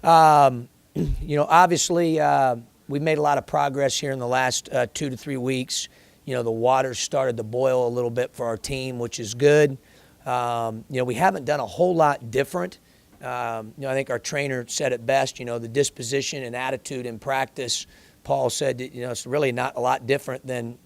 Obviously, we've made a lot of progress here in the last 2 to 3 weeks. The water started to boil a little bit for our team, which is good. We haven't done a whole lot different. I think our trainer said it best, the disposition and attitude in practice. Paul said that, it's really not a lot different than,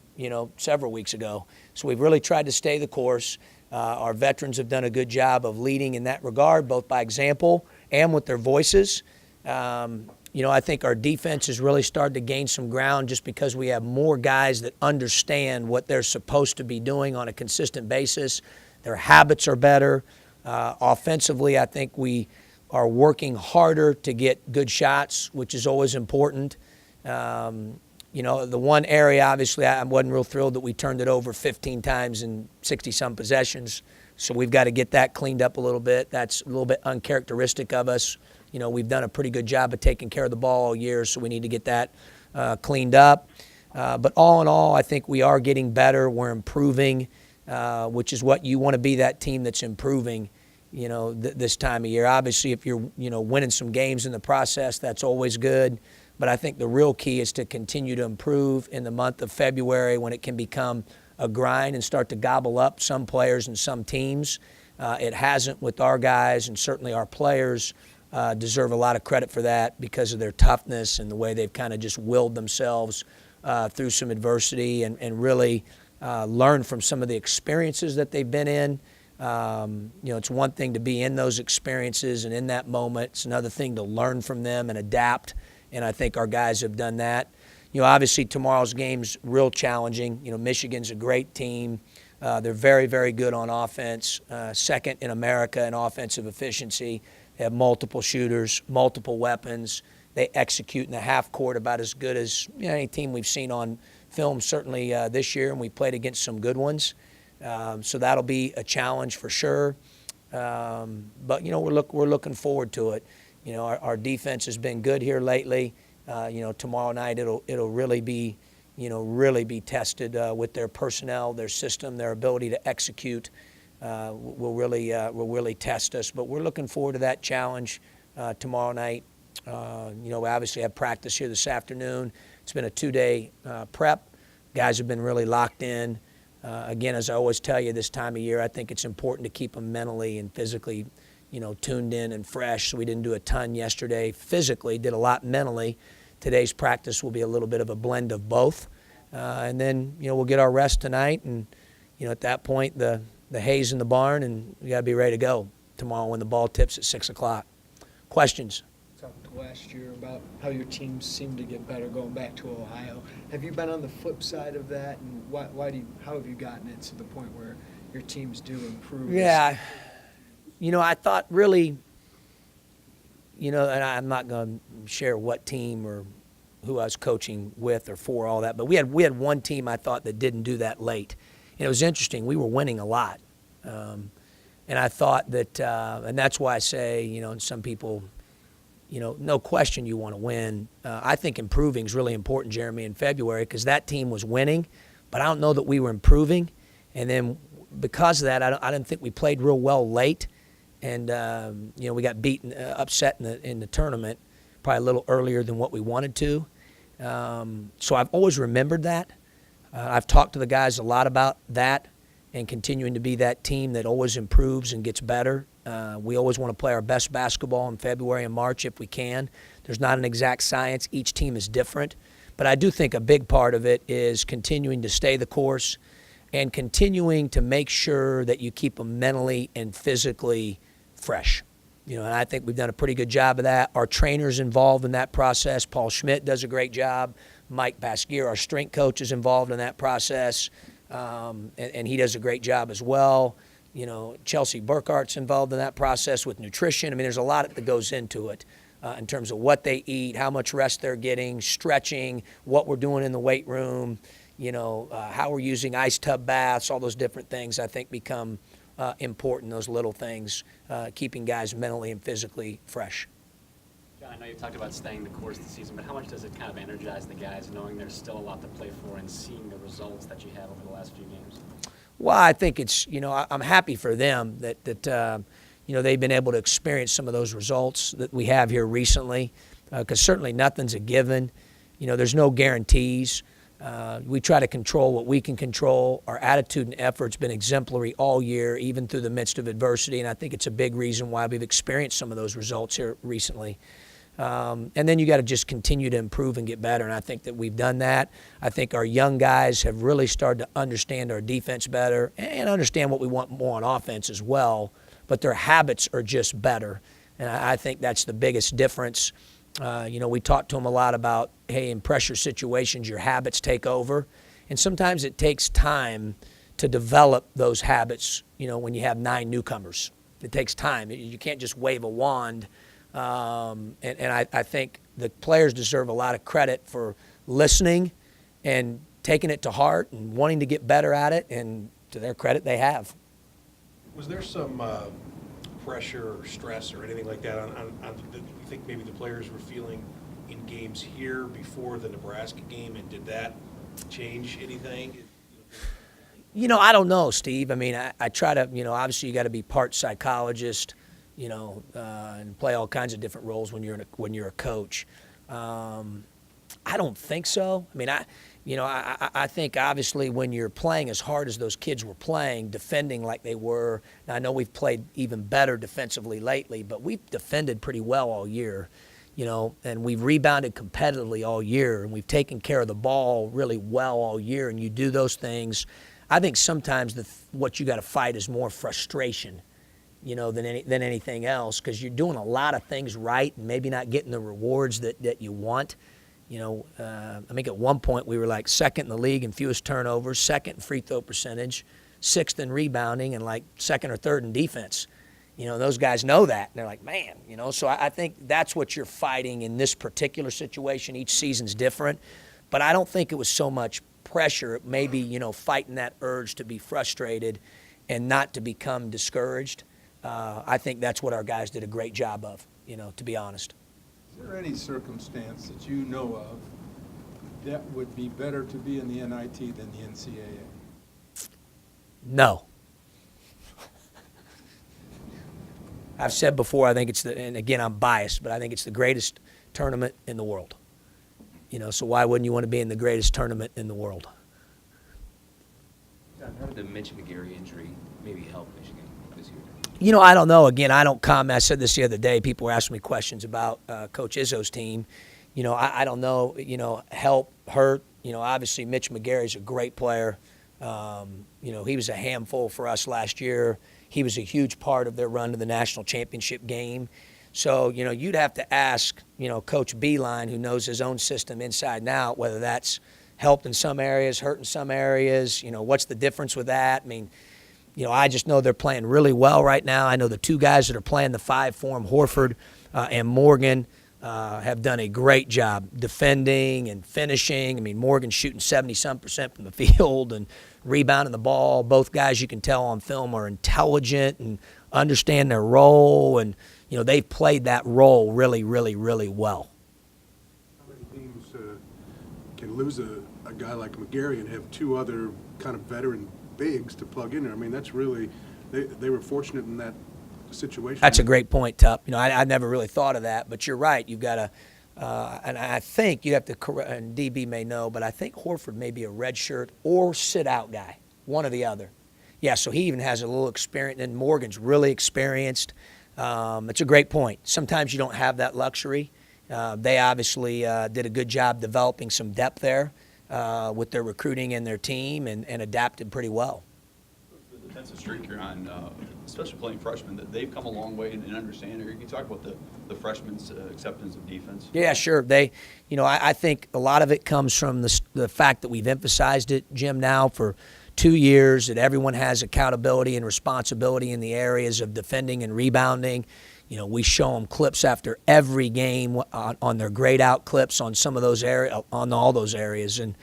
several weeks ago. So we've really tried to stay the course. Our veterans have done a good job of leading in that regard, both by example and with their voices. I think our defense has really started to gain some ground just because we have more guys that understand what they're supposed to be doing on a consistent basis. Their habits are better. Offensively, I think we are working harder to get good shots, which is always important. The one area, obviously, I wasn't real thrilled that we turned it over 15 times in 60-some possessions. So we've got to get that cleaned up a little bit. That's a little bit uncharacteristic of us. We've done a pretty good job of taking care of the ball all year, so we need to get that cleaned up. But all in all, I think we are getting better. We're improving, which is what you want to be, that team that's improving, this time of year. Obviously, if you're, winning some games in the process, that's always good. But I think the real key is to continue to improve in the month of February when it can become a grind and start to gobble up some players and some teams. It hasn't with our guys, and certainly our players deserve a lot of credit for that because of their toughness and the way they've kind of just willed themselves through some adversity and really learned from some of the experiences that they've been in. It's one thing to be in those experiences and in that moment. It's another thing to learn from them and adapt, and I think our guys have done that. Obviously tomorrow's game's real challenging. Michigan's a great team. They're very, very good on offense, second in America in offensive efficiency. They have multiple shooters, multiple weapons. They execute in the half court about as good as any team we've seen on film, certainly this year, and we played against some good ones. So that'll be a challenge for sure. But we're looking forward to it. Our defense has been good here lately. Tomorrow night it'll really be tested with their personnel, their system, their ability to execute. Will really test us. But we're looking forward to that challenge tomorrow night. We obviously have practice here this afternoon. It's been a 2-day prep. Guys have been really locked in. Again, as I always tell you this time of year, I think it's important to keep them mentally and physically, tuned in and fresh. So we didn't do a ton yesterday physically, did a lot mentally. Today's practice will be a little bit of a blend of both. And then, we'll get our rest tonight. And, at that point, the hay's in the barn, and we got to be ready to go tomorrow when the ball tips at 6 o'clock. Questions? Talked last year about how your teams seem to get better going back to Ohio. Have you been on the flip side of that, and how have you gotten it to the point where your teams do improve? Yeah, I thought really, and I'm not going to share what team or who I was coaching with or for, all that, but we had one team I thought that didn't do that late. And it was interesting. We were winning a lot. And I thought that, and that's why I say, and some people, no question you want to win. I think improving is really important, Jeremy, in February, because that team was winning, but I don't know that we were improving. And then because of that, I didn't think we played real well late. And, we got beaten, upset in the tournament probably a little earlier than what we wanted to. So I've always remembered that. I've talked to the guys a lot about that and continuing to be that team that always improves and gets better. We always want to play our best basketball in February and March if we can. There's not an exact science. Each team is different. But I do think a big part of it is continuing to stay the course and continuing to make sure that you keep them mentally and physically fresh. And I think we've done a pretty good job of that. Our trainer's involved in that process. Paul Schmidt does a great job. Mike Basquier, our strength coach, is involved in that process, and he does a great job as well. Chelsea Burkhart's involved in that process with nutrition. I mean, there's a lot that goes into it in terms of what they eat, how much rest they're getting, stretching, what we're doing in the weight room, how we're using ice tub baths, all those different things I think become important, those little things, keeping guys mentally and physically fresh. John, I know you talked about staying the course of the season, but how much does it kind of energize the guys knowing there's still a lot to play for and seeing the results that you have over the last few games? Well, I think it's, I'm happy for them that they've been able to experience some of those results that we have here recently, because certainly nothing's a given. There's no guarantees. We try to control what we can control. Our attitude and effort's been exemplary all year, even through the midst of adversity, and I think it's a big reason why we've experienced some of those results here recently. And then you got to just continue to improve and get better, and I think that we've done that. I think our young guys have really started to understand our defense better and understand what we want more on offense as well, but their habits are just better, and I think that's the biggest difference. We talk to them a lot about, hey, in pressure situations, your habits take over. And sometimes it takes time to develop those habits, when you have 9 newcomers. It takes time. You can't just wave a wand. And I think the players deserve a lot of credit for listening and taking it to heart and wanting to get better at it. And to their credit, they have. Was there some pressure or stress or anything like that you think maybe the players were feeling in games here before the Nebraska game, and did that change anything? I don't know, Steve. I mean, I try to, obviously you got to be part psychologist, and play all kinds of different roles when you're a coach. I don't think so. I mean, I think obviously when you're playing as hard as those kids were playing, defending like they were. Now, I know we've played even better defensively lately, but we've defended pretty well all year, and we've rebounded competitively all year, and we've taken care of the ball really well all year. And you do those things. I think sometimes what you got to fight is more frustration, than anything else, because you're doing a lot of things right and maybe not getting the rewards that you want. I think at one point we were like second in the league in fewest turnovers, second in free throw percentage, sixth in rebounding, and like second or third in defense. Those guys know that, and they're like, man, So I think that's what you're fighting in this particular situation. Each season's different, but I don't think it was so much pressure. It may be, fighting that urge to be frustrated and not to become discouraged. I think that's what our guys did a great job of, to be honest. Is there any circumstance that you know of that would be better to be in the NIT than the NCAA? No. I've said before, I think it's and again, I'm biased, but I think it's the greatest tournament in the world. So why wouldn't you want to be in the greatest tournament in the world? How did the Mitch McGary injury maybe help Michigan this year? I don't know. Again, I don't comment. I said this the other day. People were asking me questions about Coach Izzo's team. I don't know, help, hurt. Obviously Mitch McGary's a great player. He was a handful for us last year. He was a huge part of their run to the national championship game. So, you'd have to ask, Coach Beeline, who knows his own system inside and out, whether that's helped in some areas, hurt in some areas. What's the difference with that? I mean, I just know they're playing really well right now. I know the 2 guys that are playing the 5 for them, Horford and Morgan, have done a great job defending and finishing. I mean, Morgan's shooting 70-some% from the field and rebounding the ball. Both guys, you can tell on film, are intelligent and understand their role, and they've played that role really, really, really well. How many teams can lose a guy like McGary and have 2 other kind of veteran bigs to plug in there? I mean, that's really they were fortunate in that situation. That's a great point, Tup. I never really thought of that, but you're right. You've got to, and I think you have to correct, and DB may know, but I think Horford may be a redshirt or sit-out guy, one or the other. Yeah, so he even has a little experience, and Morgan's really experienced. It's a great point. Sometimes you don't have that luxury. They obviously did a good job developing some depth there with their recruiting and their team, and adapted pretty well. The defensive streak you're on, especially playing freshmen, that they've come a long way in understanding. Can you talk about the freshmen's acceptance of defense? Yeah, sure. I think a lot of it comes from the fact that we've emphasized it, Jim, now for 2 years, that everyone has accountability and responsibility in the areas of defending and rebounding. We show them clips after every game on their grade out clips on some of those areas, on all those areas. And,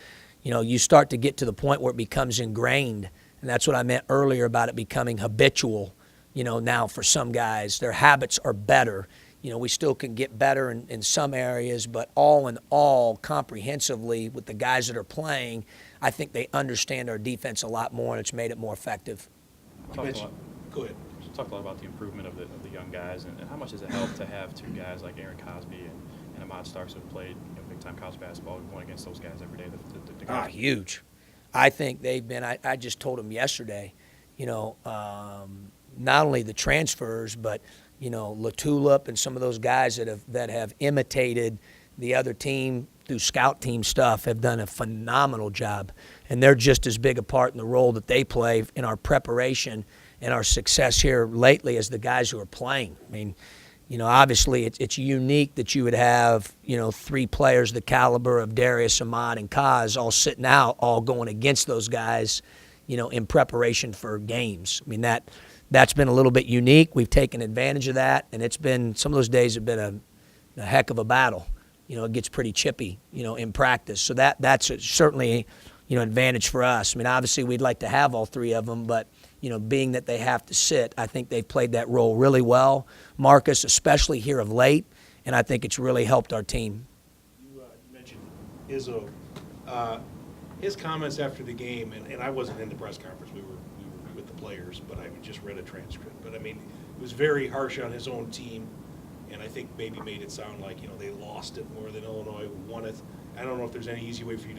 you start to get to the point where it becomes ingrained. And that's what I meant earlier about it becoming habitual, now for some guys. Their habits are better. We still can get better in some areas, but all in all, comprehensively, with the guys that are playing, I think they understand our defense a lot more, and it's made it more effective. Go ahead. talked a lot about the improvement of the young guys, and how much does it help to have two guys like Aaron Cosby and Ahmad Starks who have played big-time college basketball, going against those guys every day? The guys. Huge. I think they've been. I just told them yesterday, not only the transfers, but Latulip and some of those guys that have imitated the other team through scout team stuff have done a phenomenal job, and they're just as big a part in the role that they play in our preparation and our success here lately as the guys who are playing. I mean, obviously it's unique that you would have, 3 players the caliber of Darius, Ahmad, and Kaz all sitting out, all going against those guys, in preparation for games. I mean, that's been a little bit unique. We've taken advantage of that, and it's been, some of those days have been a heck of a battle. It gets pretty chippy, in practice. So that's certainly, advantage for us. I mean, obviously we'd like to have all 3 of them, but being that they have to sit, I think they've played that role really well. Marcus, especially here of late, and I think it's really helped our team. You mentioned Izzo. His comments after the game, and I wasn't in the press conference, we were with the players, but I just read a transcript. But, I mean, it was very harsh on his own team, and I think maybe made it sound like, they lost it more than Illinois won it. I don't know if there's any easy way for you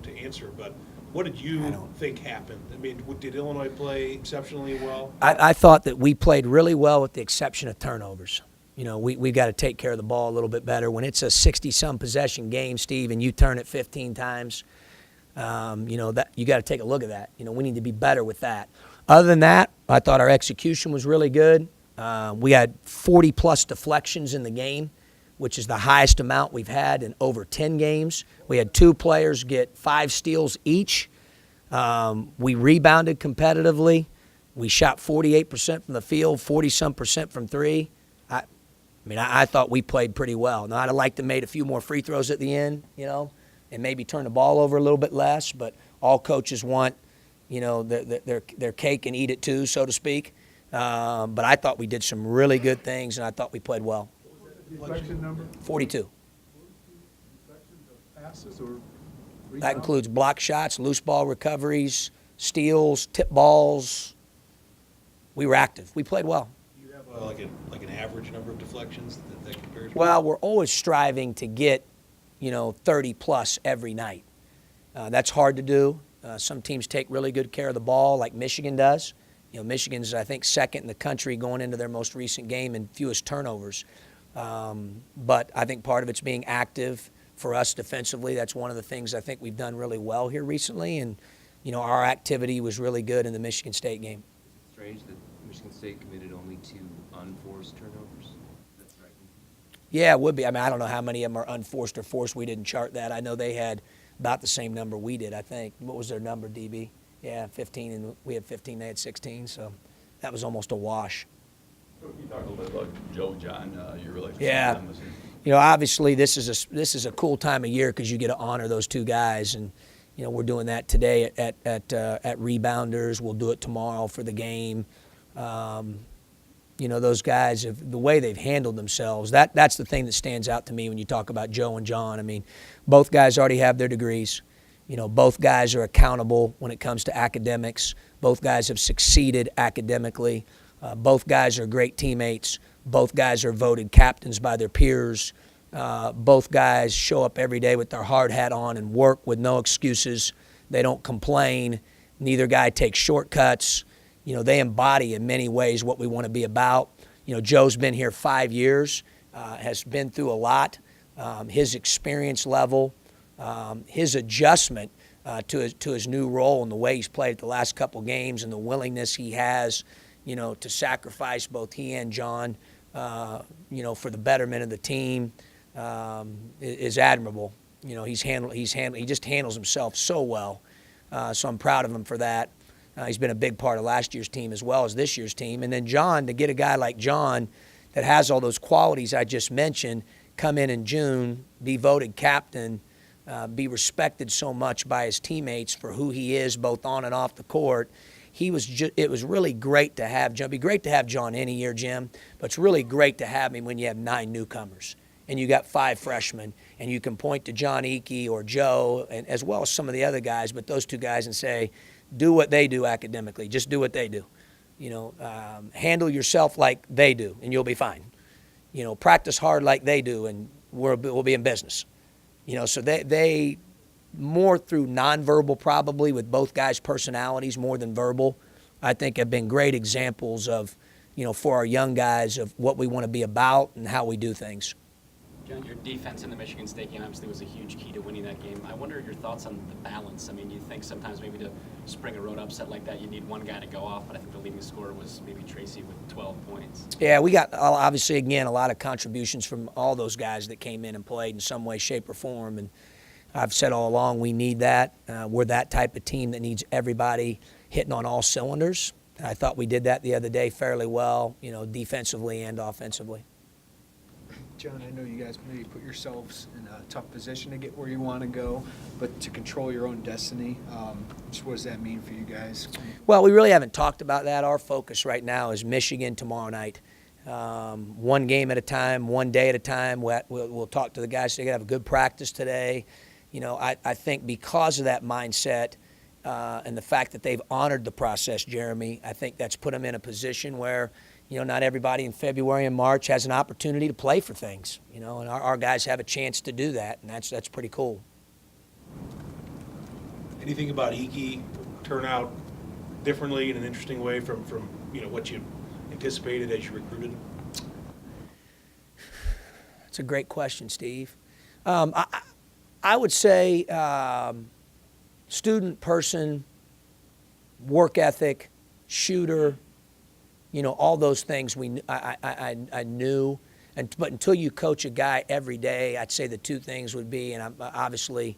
to answer, but what did you think happened? I mean, did Illinois play exceptionally well? I thought that we played really well with the exception of turnovers. We've got to take care of the ball a little bit better. When it's a 60-some possession game, Steve, and you turn it 15 times, that you got to take a look at that. We need to be better with that. Other than that, I thought our execution was really good. We had 40-plus deflections in the game, which is the highest amount we've had in over 10 games. We had 2 players get 5 steals each. We rebounded competitively. We shot 48% from the field, 40-some% from 3. I thought we played pretty well. Now, I'd have liked to have made a few more free throws at the end, and maybe turn the ball over a little bit less, but all coaches want, their cake and eat it too, so to speak. But I thought we did some really good things, and I thought we played well. Deflection number? 42. Deflections of passes or rebounds? That includes block shots, loose ball recoveries, steals, tip balls. We were active. We played well. Do you have like an average number of deflections that compares? Well, we're always striving to get, 30-plus every night. That's hard to do. Some teams take really good care of the ball, like Michigan does. Michigan's, I think, second in the country going into their most recent game in fewest turnovers. But I think part of it's being active for us defensively. That's one of the things I think we've done really well here recently. And, our activity was really good in the Michigan State game. It's strange that Michigan State committed only 2 unforced turnovers. That's striking. Yeah, it would be. I don't know how many of them are unforced or forced. We didn't chart that. I know they had about the same number we did, I think. What was their number, DB? Yeah, 15, and we had 15, they had 16, so that was almost a wash. Can you talk a little bit about Joe and John, your relationship Yeah. with them this year? Obviously this is a cool time of year because you get to honor those 2 guys, and we're doing that today at Rebounders. We'll do it tomorrow for the game. Those guys, the way they've handled themselves, that's the thing that stands out to me when you talk about Joe and John. I mean, both guys already have their degrees. Both guys are accountable when it comes to academics. Both guys have succeeded academically. Both guys are great teammates. Both guys are voted captains by their peers. Both guys show up every day with their hard hat on and work with no excuses. They don't complain. Neither guy takes shortcuts. They embody in many ways what we want to be about. Joe's been here 5 years, has been through a lot. His experience level, his adjustment to his new role and the way he's played the last couple games and the willingness he has, to sacrifice both he and John, for the betterment of the team, is admirable. He just handles himself so well. So I'm proud of him for that. He's been a big part of last year's team as well as this year's team. And then John, to get a guy like John that has all those qualities I just mentioned, come in June, be voted captain, be respected so much by his teammates for who he is, both on and off the court. It was really great to have John. It'd be great to have John any year, Jim, but it's really great to have him when you have 9 newcomers and you got 5 freshmen, and you can point to John Eakey or Joe, and as well as some of the other guys, but those 2 guys, and say, do what they do academically. Just do what they do. handle yourself like they do, and you'll be fine. Practice hard like they do, and we'll be in business. So they more through nonverbal probably with both guys' personalities more than verbal, I think have been great examples of, for our young guys of what we want to be about and how we do things. John, your defense in the Michigan State game obviously was a huge key to winning that game. I wonder your thoughts on the balance. I mean, you think sometimes maybe to spring a road upset like that, you need one guy to go off, but I think the leading scorer was maybe Tracy with 12 points. Yeah, we got, obviously, again, a lot of contributions from all those guys that came in and played in some way, shape, or form. And I've said all along we need that. We're that type of team that needs everybody hitting on all cylinders. And I thought we did that the other day fairly well, defensively and offensively. John, I know you guys maybe put yourselves in a tough position to get where you want to go, but to control your own destiny, just what does that mean for you guys? Well, we really haven't talked about that. Our focus right now is Michigan tomorrow night. One game at a time, one day at a time. We'll talk to the guys. They're going to have a good practice today. I think because of that mindset and the fact that they've honored the process, Jeremy, I think that's put them in a position where not everybody in February and March has an opportunity to play for things, and our guys have a chance to do that, and that's pretty cool. Anything about Iki turn out differently in an interesting way from what you anticipated as you recruited? That's a great question, Steve. I would say student, person, work ethic, shooter, all those things I knew. But until you coach a guy every day, I'd say the two things would be, and I'm obviously,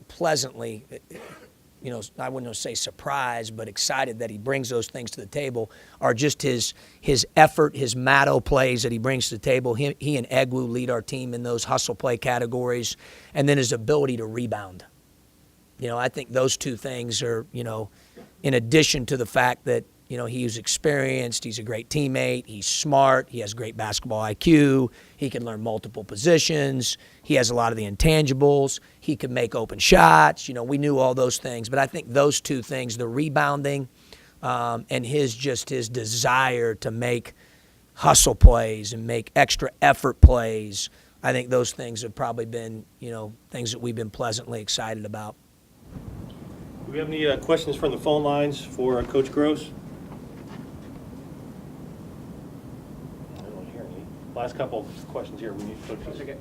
pleasantly, I wouldn't say surprised, but excited that he brings those things to the table, are just his effort, his Matto plays that he brings to the table. He and Egwu lead our team in those hustle play categories, and then his ability to rebound. I think those two things are, in addition to the fact that, he's experienced, he's a great teammate, he's smart, he has great basketball IQ, he can learn multiple positions, he has a lot of the intangibles, he can make open shots. We knew all those things. But I think those two things, the rebounding and his desire to make hustle plays and make extra effort plays, I think those things have probably been, things that we've been pleasantly excited about. Do we have any questions from the phone lines for Coach Groce? I don't hear any. Last couple of questions here. We need coaches. Okay.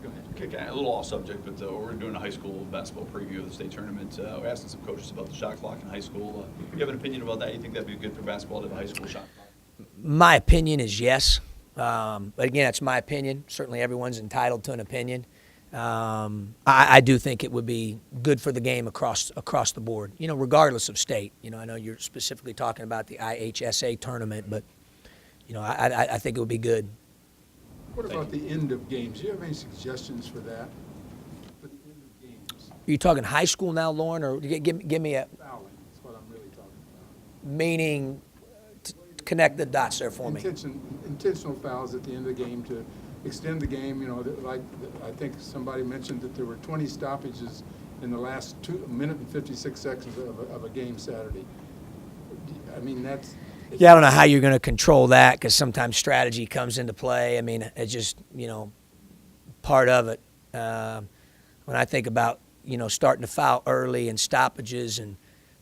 Go ahead. Okay, a little off subject, but we're doing a high school basketball preview of the state tournament. We're asking some coaches about the shot clock in high school. Do you have an opinion about that? You think that'd be good for basketball to have a high school shot clock? My opinion is yes. But again, that's my opinion. Certainly everyone's entitled to an opinion. I do think it would be good for the game across the board, regardless of state. I know you're specifically talking about the IHSA tournament, but, I think it would be good. What about the end of games? Do you have any suggestions for that? For the end of games? Are you talking high school now, Lauren, or give me a Fouling is what I'm really talking about. meaning? Connect the dots there for me. Intentional fouls at the end of the game to extend the game. Like I think somebody mentioned that there were 20 stoppages in the last 2 minutes and 56 seconds of a game Saturday. I mean, that's... Yeah, I don't know how you're going to control that because sometimes strategy comes into play. I mean, it's just, part of it. When I think about, starting to foul early and stoppages and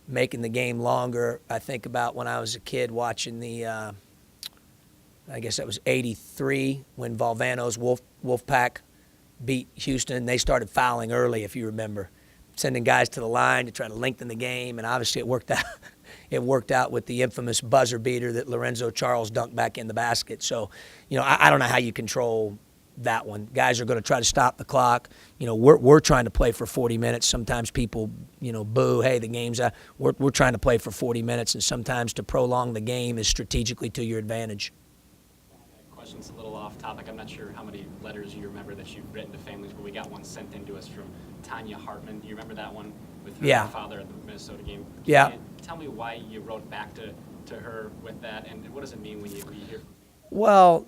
making the game longer, I think about when I was a kid watching the, I guess that was 83 when Valvano's Wolfpack beat Houston. They started fouling early, if you remember, sending guys to the line to try to lengthen the game, and obviously it worked out. It worked out with the infamous buzzer beater that Lorenzo Charles dunked back in the basket. So, I don't know how you control that one. Guys are going to try to stop the clock. We're trying to play for 40 minutes. Sometimes people, boo, hey, the game's out. We're trying to play for 40 minutes, and sometimes to prolong the game is strategically to your advantage. Question's a little off topic. I'm not sure how many letters you remember that you've written to families, but we got one sent in to us from Tanya Hartman. Do you remember that one with her father at the Minnesota game? Yeah. Tell me why you wrote back to her with that, and what does it mean when you hear? Well,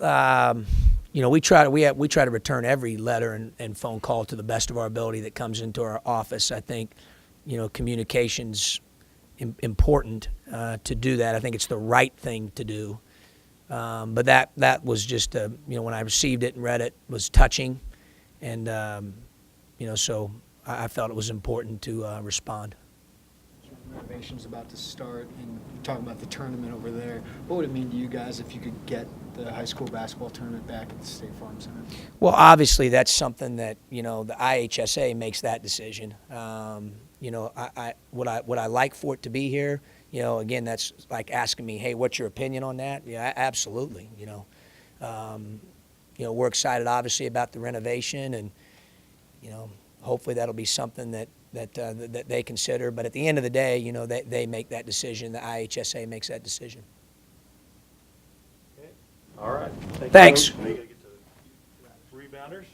we try to return every letter and phone call to the best of our ability that comes into our office. I think, communications important to do that. I think it's the right thing to do. But that was just, when I received it and read it, was touching. And, so I felt it was important to respond. Renovation's about to start, and you're talking about the tournament over there. What would it mean to you guys if you could get the high school basketball tournament back at the State Farm Center? Well, obviously, that's something that, the IHSA makes that decision. Would I like for it to be here? Again, that's like asking me, hey, what's your opinion on that? Yeah, absolutely. We're excited, obviously, about the renovation, and, hopefully that'll be something that they consider. But at the end of the day, they make that decision. The IHSA makes that decision. All right. Thanks. Now you gotta get to rebounders.